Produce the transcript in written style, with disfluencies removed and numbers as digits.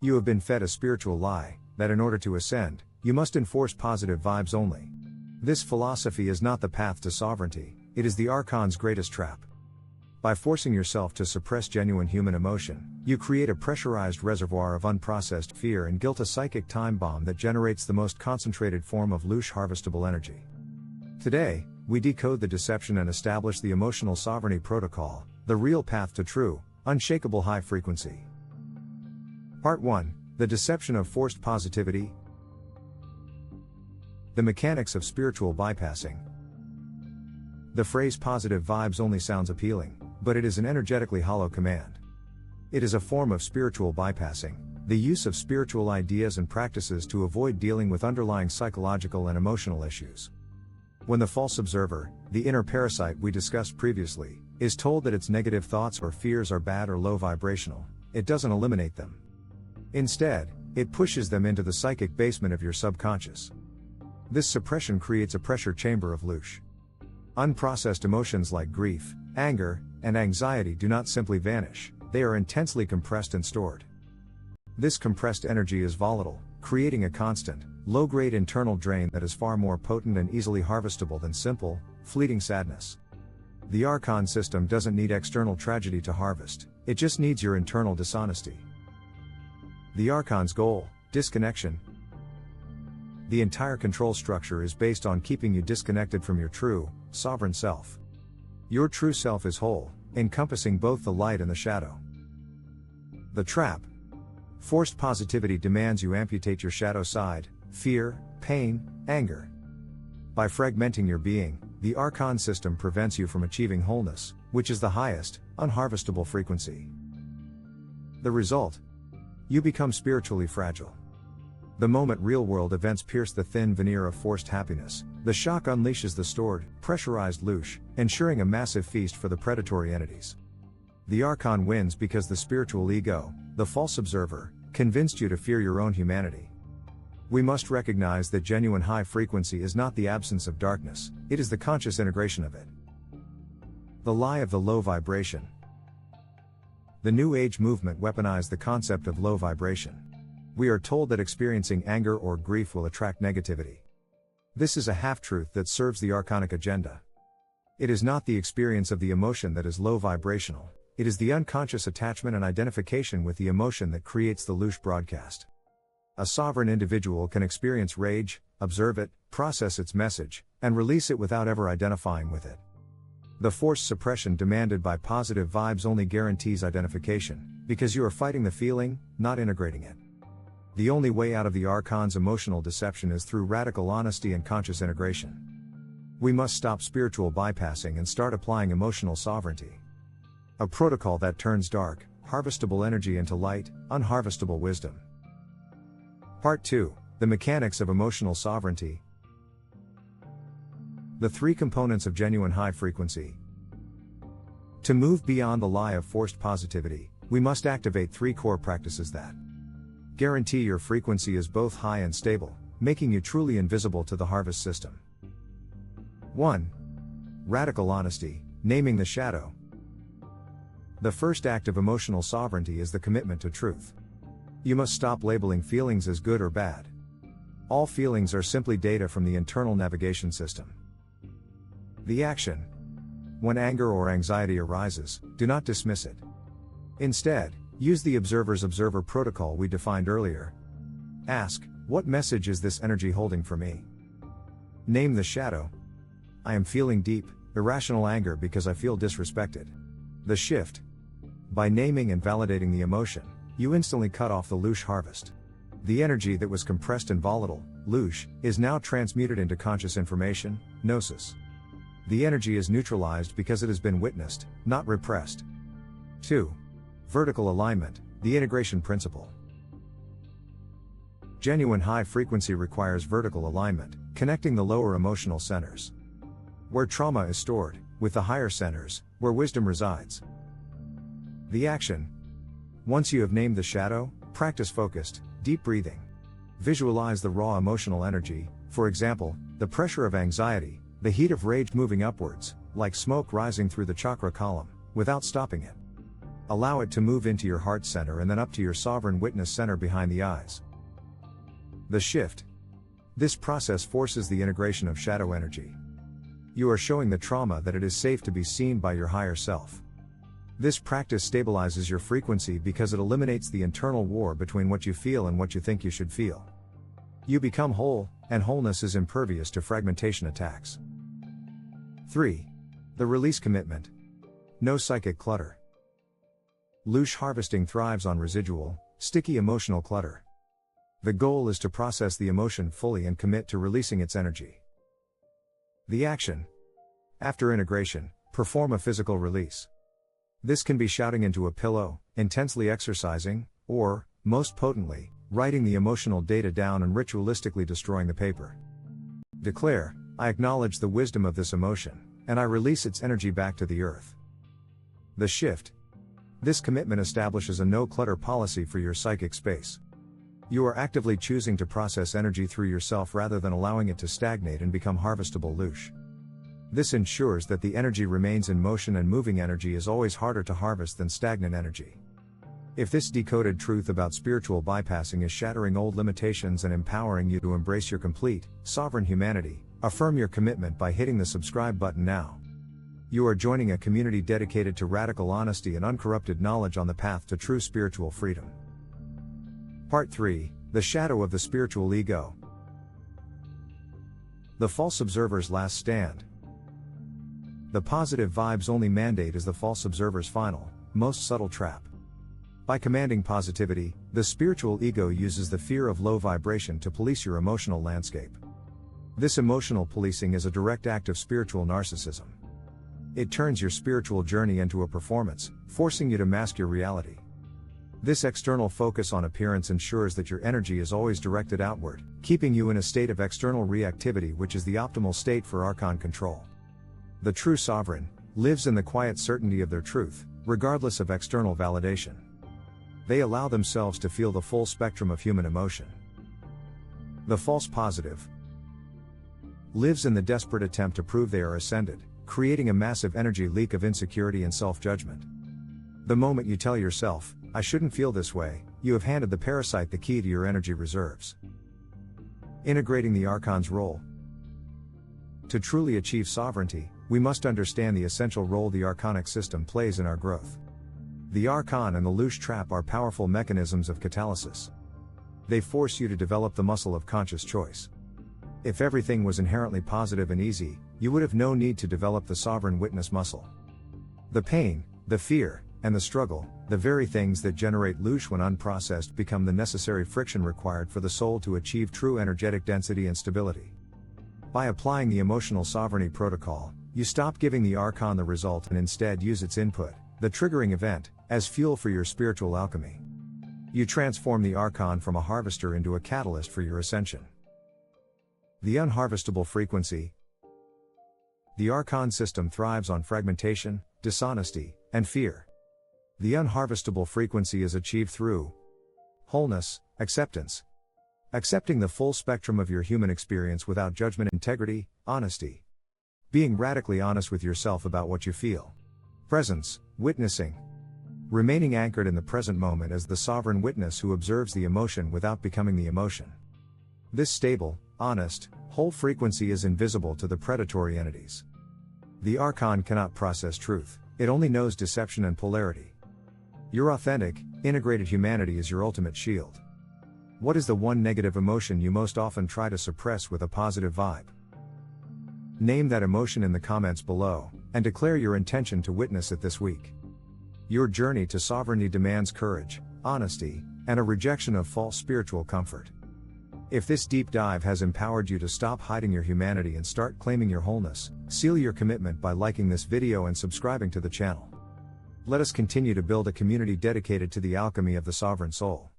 You have been fed a spiritual lie, that in order to ascend, you must enforce positive vibes only. This philosophy is not the path to sovereignty, it is the Archon's greatest trap. By forcing yourself to suppress genuine human emotion, you create a pressurized reservoir of unprocessed fear and guilt, a psychic time bomb that generates the most concentrated form of Loosh harvestable energy. Today, we decode the deception and establish the emotional sovereignty protocol, the real path to true, unshakable high frequency. Part 1: The deception of forced positivity. The mechanics of spiritual bypassing. The phrase positive vibes only sounds appealing, but it is an energetically hollow command. It is a form of spiritual bypassing, the use of spiritual ideas and practices to avoid dealing with underlying psychological and emotional issues. When the false observer, the inner parasite we discussed previously, is told that its negative thoughts or fears are bad or low vibrational, it doesn't eliminate them. Instead, it pushes them into the psychic basement of your subconscious. This suppression creates a pressure chamber of Loosh. Unprocessed emotions like grief, anger, and anxiety do not simply vanish, they are intensely compressed and stored. This compressed energy is volatile, creating a constant, low-grade internal drain that is far more potent and easily harvestable than simple, fleeting sadness. The Archon system doesn't need external tragedy to harvest, it just needs your internal dishonesty. The Archon's goal: disconnection. The entire control structure is based on keeping you disconnected from your true, sovereign self. Your true self is whole, encompassing both the light and the shadow. The trap. Forced positivity demands you amputate your shadow side, fear, pain, anger. By fragmenting your being, the Archon system prevents you from achieving wholeness, which is the highest, unharvestable frequency. The result? You become spiritually fragile. The moment real-world events pierce the thin veneer of forced happiness, the shock unleashes the stored, pressurized Loosh, ensuring a massive feast for the predatory entities. The Archon wins because the spiritual ego, the false observer, convinced you to fear your own humanity. We must recognize that genuine high frequency is not the absence of darkness, it is the conscious integration of it. The lie of the low vibration. The New Age movement weaponized the concept of low vibration. We are told that experiencing anger or grief will attract negativity. This is a half-truth that serves the Archonic agenda. It is not the experience of the emotion that is low vibrational, it is the unconscious attachment and identification with the emotion that creates the Loosh broadcast. A sovereign individual can experience rage, observe it, process its message, and release it without ever identifying with it. The forced suppression demanded by positive vibes only guarantees identification, because you are fighting the feeling, not integrating it. The only way out of the Archon's emotional deception is through radical honesty and conscious integration. We must stop spiritual bypassing and start applying emotional sovereignty. A protocol that turns dark, harvestable energy into light, unharvestable wisdom. Part 2: The mechanics of emotional sovereignty. The three components of genuine high frequency. To move beyond the lie of forced positivity, we must activate three core practices that guarantee your frequency is both high and stable, making you truly invisible to the harvest system. 1. Radical honesty, naming the shadow. The first act of emotional sovereignty is the commitment to truth. You must stop labeling feelings as good or bad. All feelings are simply data from the internal navigation system. The action. When anger or anxiety arises, do not dismiss it. Instead, use the observer's observer protocol we defined earlier. Ask, what message is this energy holding for me? Name the shadow. I am feeling deep, irrational anger because I feel disrespected. The shift. By naming and validating the emotion, you instantly cut off the Loosh harvest. The energy that was compressed and volatile, Loosh, is now transmuted into conscious information, gnosis. The energy is neutralized because it has been witnessed, not repressed. 2. Vertical alignment, the integration principle. Genuine high frequency requires vertical alignment, connecting the lower emotional centers, where trauma is stored, with the higher centers, where wisdom resides. The action. Once you have named the shadow, practice focused, deep breathing. Visualize the raw emotional energy, for example, the pressure of anxiety, the heat of rage moving upwards, like smoke rising through the chakra column, without stopping it. Allow it to move into your heart center and then up to your sovereign witness center behind the eyes. The shift. This process forces the integration of shadow energy. You are showing the trauma that it is safe to be seen by your higher self. This practice stabilizes your frequency because it eliminates the internal war between what you feel and what you think you should feel. You become whole, and wholeness is impervious to fragmentation attacks. 3. The release commitment. No psychic clutter. Loosh harvesting thrives on residual, sticky emotional clutter. The goal is to process the emotion fully and commit to releasing its energy. The action. After integration, perform a physical release. This can be shouting into a pillow, intensely exercising, or, most potently, writing the emotional data down and ritualistically destroying the paper. Declare, I acknowledge the wisdom of this emotion, and I release its energy back to the earth. The shift. This commitment establishes a no-clutter policy for your psychic space. You are actively choosing to process energy through yourself rather than allowing it to stagnate and become harvestable loosh. This ensures that the energy remains in motion, and moving energy is always harder to harvest than stagnant energy. If this decoded truth about spiritual bypassing is shattering old limitations and empowering you to embrace your complete, sovereign humanity, affirm your commitment by hitting the subscribe button now. You are joining a community dedicated to radical honesty and uncorrupted knowledge on the path to true spiritual freedom. Part 3, The Shadow of the Spiritual Ego. The false observer's last stand. The positive vibes only mandate is the false observer's final, most subtle trap. By commanding positivity, the spiritual ego uses the fear of low vibration to police your emotional landscape. This emotional policing is a direct act of spiritual narcissism. It turns your spiritual journey into a performance, forcing you to mask your reality. This external focus on appearance ensures that your energy is always directed outward, keeping you in a state of external reactivity, which is the optimal state for Archon control. The true sovereign lives in the quiet certainty of their truth, regardless of external validation. They allow themselves to feel the full spectrum of human emotion. The false positive lives in the desperate attempt to prove they are ascended, creating a massive energy leak of insecurity and self-judgment. The moment you tell yourself, I shouldn't feel this way, you have handed the parasite the key to your energy reserves. Integrating the Archon's role. To truly achieve sovereignty, we must understand the essential role the Archonic system plays in our growth. The Archon and the Loosh trap are powerful mechanisms of catalysis. They force you to develop the muscle of conscious choice. If everything was inherently positive and easy, you would have no need to develop the sovereign witness muscle. The pain, the fear, and the struggle, the very things that generate loosh when unprocessed, become the necessary friction required for the soul to achieve true energetic density and stability. By applying the emotional sovereignty protocol, you stop giving the Archon the result and instead use its input, the triggering event, as fuel for your spiritual alchemy. You transform the Archon from a harvester into a catalyst for your ascension. The unharvestable frequency. The Archon system thrives on fragmentation, dishonesty, and fear. The unharvestable frequency is achieved through wholeness, acceptance. Accepting the full spectrum of your human experience without judgment, integrity, honesty. Being radically honest with yourself about what you feel. Presence, witnessing. Remaining anchored in the present moment as the sovereign witness who observes the emotion without becoming the emotion. This stable, honest, whole frequency is invisible to the predatory entities. The Archon cannot process truth, it only knows deception and polarity. Your authentic, integrated humanity is your ultimate shield. What is the one negative emotion you most often try to suppress with a positive vibe? Name that emotion in the comments below, and declare your intention to witness it this week. Your journey to sovereignty demands courage, honesty, and a rejection of false spiritual comfort. If this deep dive has empowered you to stop hiding your humanity and start claiming your wholeness, seal your commitment by liking this video and subscribing to the channel. Let us continue to build a community dedicated to the alchemy of the sovereign soul.